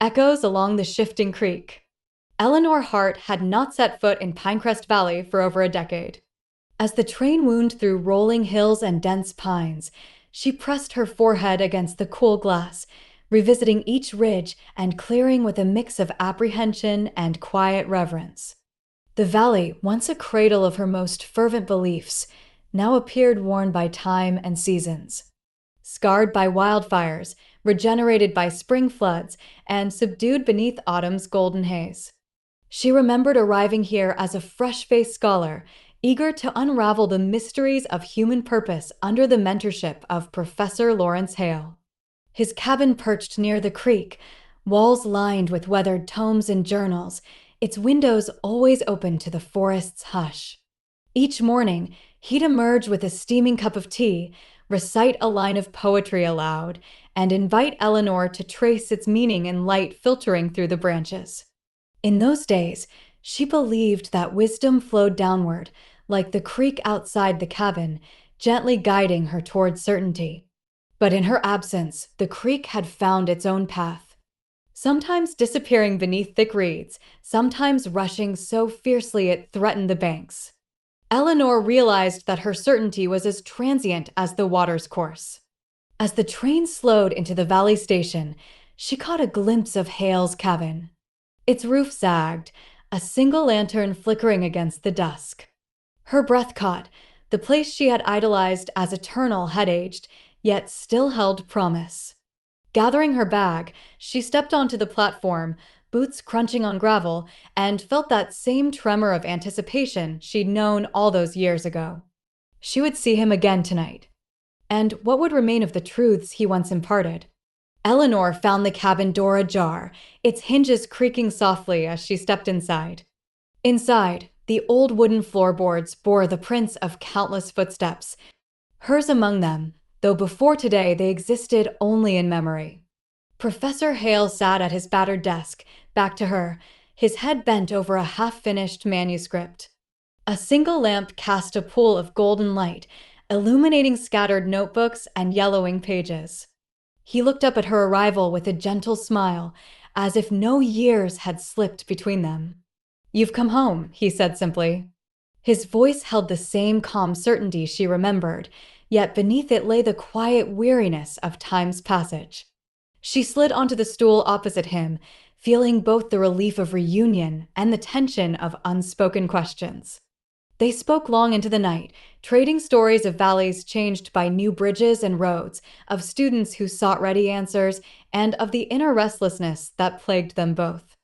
echoes along the shifting creek. Eleanor Hart had not set foot in Pinecrest Valley for over a decade. As the train wound through rolling hills and dense pines, she pressed her forehead against the cool glass, revisiting each ridge and clearing with a mix of apprehension and quiet reverence. The valley, once a cradle of her most fervent beliefs, now appeared worn by time and seasons. Scarred by wildfires, regenerated by spring floods, and subdued beneath autumn's golden haze. She remembered arriving here as a fresh-faced scholar, eager to unravel the mysteries of human purpose under the mentorship of Professor Lawrence Hale. His cabin perched near the creek, walls lined with weathered tomes and journals, its windows always open to the forest's hush. Each morning, he'd emerge with a steaming cup of tea, recite a line of poetry aloud, and invite Eleanor to trace its meaning in light filtering through the branches. In those days, she believed that wisdom flowed downward, like the creek outside the cabin, gently guiding her toward certainty. But in her absence, the creek had found its own path. Sometimes disappearing beneath thick reeds, sometimes rushing so fiercely it threatened the banks. Eleanor realized that her certainty was as transient as the water's course. As the train slowed into the valley station, she caught a glimpse of Hale's cabin. Its roof sagged, a single lantern flickering against the dusk. Her breath caught. The place she had idolized as eternal had aged, yet still held promise. Gathering her bag, she stepped onto the platform, boots crunching on gravel, and felt that same tremor of anticipation she'd known all those years ago. She would see him again tonight. And what would remain of the truths he once imparted? Eleanor found the cabin door ajar, its hinges creaking softly as she stepped inside. Inside, the old wooden floorboards bore the prints of countless footsteps, hers among them, though before today they existed only in memory. Professor Hale sat at his battered desk, back to her, his head bent over a half-finished manuscript. A single lamp cast a pool of golden light, illuminating scattered notebooks and yellowing pages. He looked up at her arrival with a gentle smile, as if no years had slipped between them. "You've come home," he said simply. His voice held the same calm certainty she remembered, yet beneath it lay the quiet weariness of time's passage. She slid onto the stool opposite him, feeling both the relief of reunion and the tension of unspoken questions. They spoke long into the night, trading stories of valleys changed by new bridges and roads, of students who sought ready answers, and of the inner restlessness that plagued them both.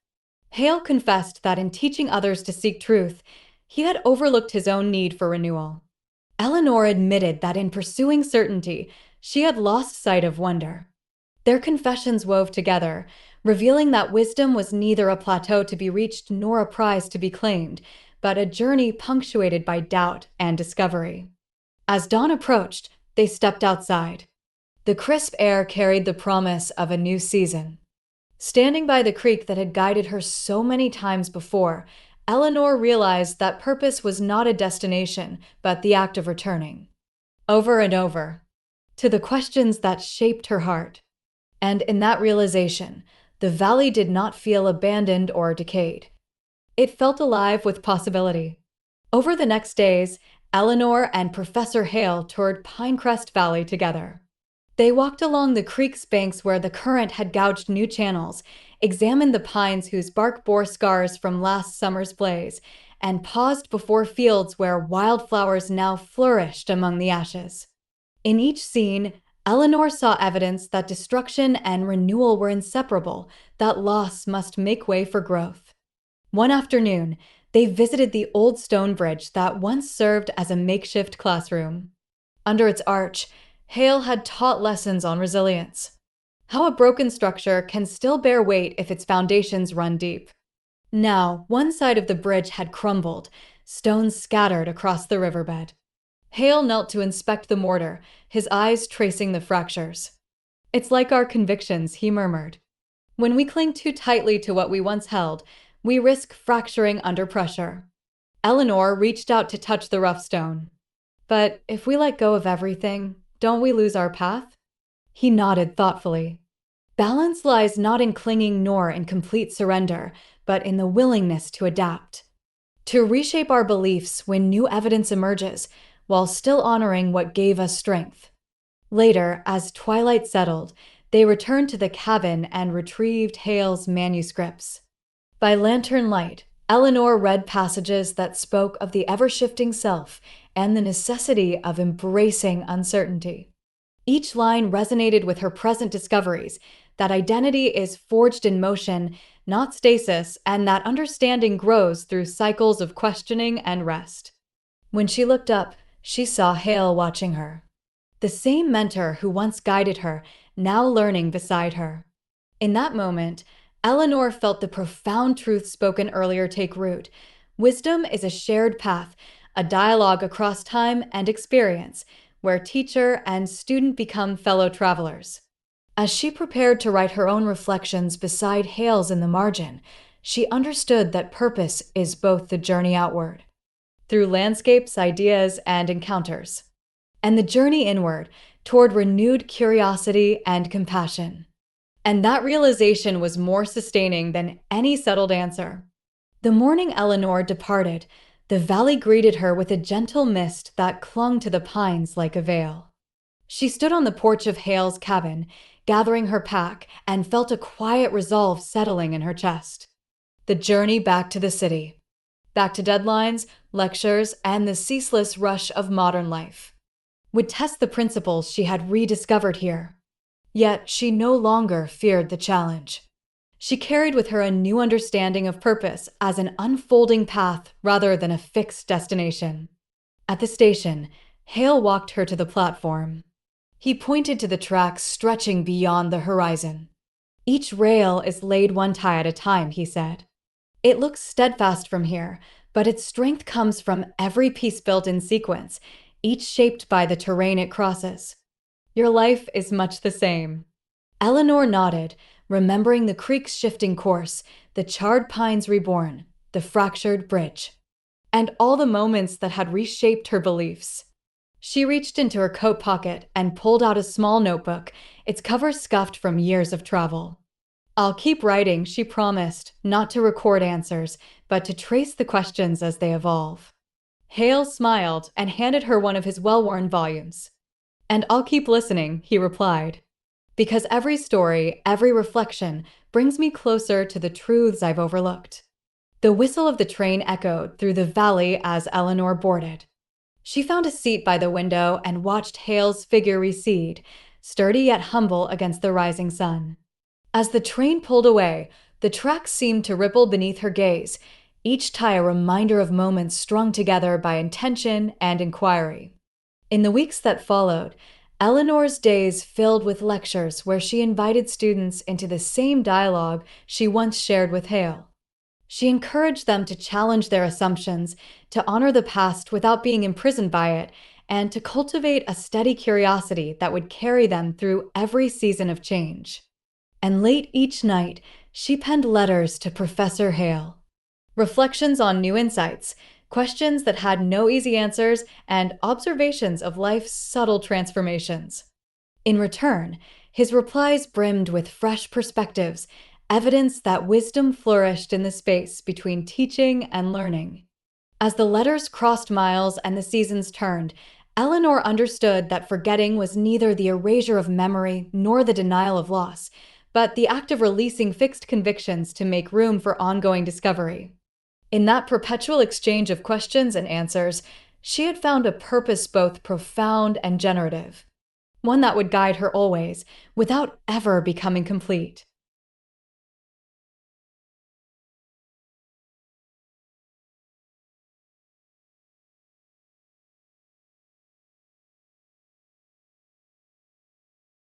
Hale confessed that in teaching others to seek truth, he had overlooked his own need for renewal. Eleanor admitted that in pursuing certainty, she had lost sight of wonder. Their confessions wove together, revealing that wisdom was neither a plateau to be reached nor a prize to be claimed, but a journey punctuated by doubt and discovery. As dawn approached, they stepped outside. The crisp air carried the promise of a new season. Standing by the creek that had guided her so many times before, Eleanor realized that purpose was not a destination, but the act of returning. Over and over, to the questions that shaped her heart. And in that realization, the valley did not feel abandoned or decayed. It felt alive with possibility. Over the next days, Eleanor and Professor Hale toured Pinecrest Valley together. They walked along the creek's banks where the current had gouged new channels, examined the pines whose bark bore scars from last summer's blaze, and paused before fields where wildflowers now flourished among the ashes. In each scene, Eleanor saw evidence that destruction and renewal were inseparable, that loss must make way for growth. One afternoon, they visited the old stone bridge that once served as a makeshift classroom. Under its arch, Hale had taught lessons on resilience. How a broken structure can still bear weight if its foundations run deep. Now, one side of the bridge had crumbled, stones scattered across the riverbed. Hale knelt to inspect the mortar, his eyes tracing the fractures. "It's like our convictions," he murmured. "When we cling too tightly to what we once held, we risk fracturing under pressure." Eleanor reached out to touch the rough stone. "But if we let go of everything, don't we lose our path?" He nodded thoughtfully. Balance lies not in clinging nor in complete surrender, but in the willingness to adapt, to reshape our beliefs when new evidence emerges, while still honoring what gave us strength. Later, as twilight settled, they returned to the cabin and retrieved Hale's manuscripts. By lantern light, Eleanor read passages that spoke of the ever-shifting self and the necessity of embracing uncertainty. Each line resonated with her present discoveries, that identity is forged in motion, not stasis, and that understanding grows through cycles of questioning and rest. When she looked up, she saw Hale watching her. The same mentor who once guided her, now learning beside her. In that moment, Eleanor felt the profound truth spoken earlier take root. Wisdom is a shared path, a dialogue across time and experience, where teacher and student become fellow travelers. As she prepared to write her own reflections beside Hale's in the margin, she understood that purpose is both the journey outward, through landscapes, ideas, and encounters, and the journey inward, toward renewed curiosity and compassion. And that realization was more sustaining than any settled answer. The morning Eleanor departed, the valley greeted her with a gentle mist that clung to the pines like a veil. She stood on the porch of Hale's cabin, gathering her pack, and felt a quiet resolve settling in her chest. The journey back to the city. Back to deadlines, lectures, and the ceaseless rush of modern life would test the principles she had rediscovered here. Yet she no longer feared the challenge. She carried with her a new understanding of purpose as an unfolding path rather than a fixed destination. At the station, Hale walked her to the platform. He pointed to the tracks stretching beyond the horizon. Each rail is laid one tie at a time, he said. It looks steadfast from here, but its strength comes from every piece built in sequence, each shaped by the terrain it crosses. Your life is much the same. Eleanor nodded, remembering the creek's shifting course, the charred pines reborn, the fractured bridge, and all the moments that had reshaped her beliefs. She reached into her coat pocket and pulled out a small notebook, its cover scuffed from years of travel. I'll keep writing, she promised, not to record answers, but to trace the questions as they evolve. Hale smiled and handed her one of his well-worn volumes. And I'll keep listening, he replied, because every story, every reflection brings me closer to the truths I've overlooked. The whistle of the train echoed through the valley as Eleanor boarded. She found a seat by the window and watched Hale's figure recede, sturdy yet humble against the rising sun. As the train pulled away, the tracks seemed to ripple beneath her gaze, each tie a reminder of moments strung together by intention and inquiry. In the weeks that followed, Eleanor's days filled with lectures where she invited students into the same dialogue she once shared with Hale. She encouraged them to challenge their assumptions, to honor the past without being imprisoned by it, and to cultivate a steady curiosity that would carry them through every season of change. And late each night, she penned letters to Professor Hale. Reflections on new insights, questions that had no easy answers, and observations of life's subtle transformations. In return, his replies brimmed with fresh perspectives, evidence that wisdom flourished in the space between teaching and learning. As the letters crossed miles and the seasons turned, Eleanor understood that forgetting was neither the erasure of memory nor the denial of loss, but the act of releasing fixed convictions to make room for ongoing discovery. In that perpetual exchange of questions and answers, she had found a purpose both profound and generative, one that would guide her always, without ever becoming complete.